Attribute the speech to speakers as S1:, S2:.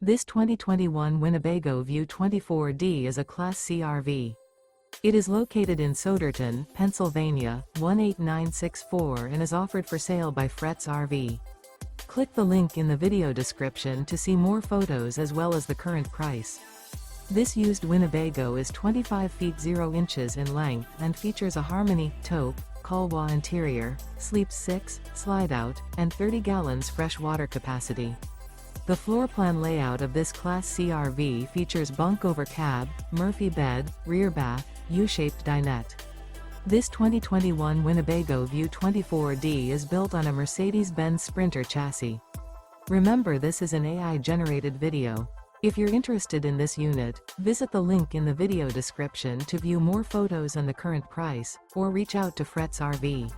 S1: This 2021 Winnebago View 24D is a Class C RV. It is located in Souderton, Pennsylvania, 18964 and is offered for sale by Fretz RV. Click the link in the video description to see more photos as well as the current price. This used Winnebago is 25 feet 0 inches in length and features a Harmony, taupe, Calwa interior, sleeps 6, slide-out, and 30 gallons fresh water capacity. The floor plan layout of this Class C RV features bunk-over cab, Murphy bed, rear bath, U-shaped dinette. This 2021 Winnebago View 24D is built on a Mercedes-Benz Sprinter chassis. Remember, this is an AI-generated video. If you're interested in this unit, visit the link in the video description to view more photos and the current price, or reach out to Fretz RV.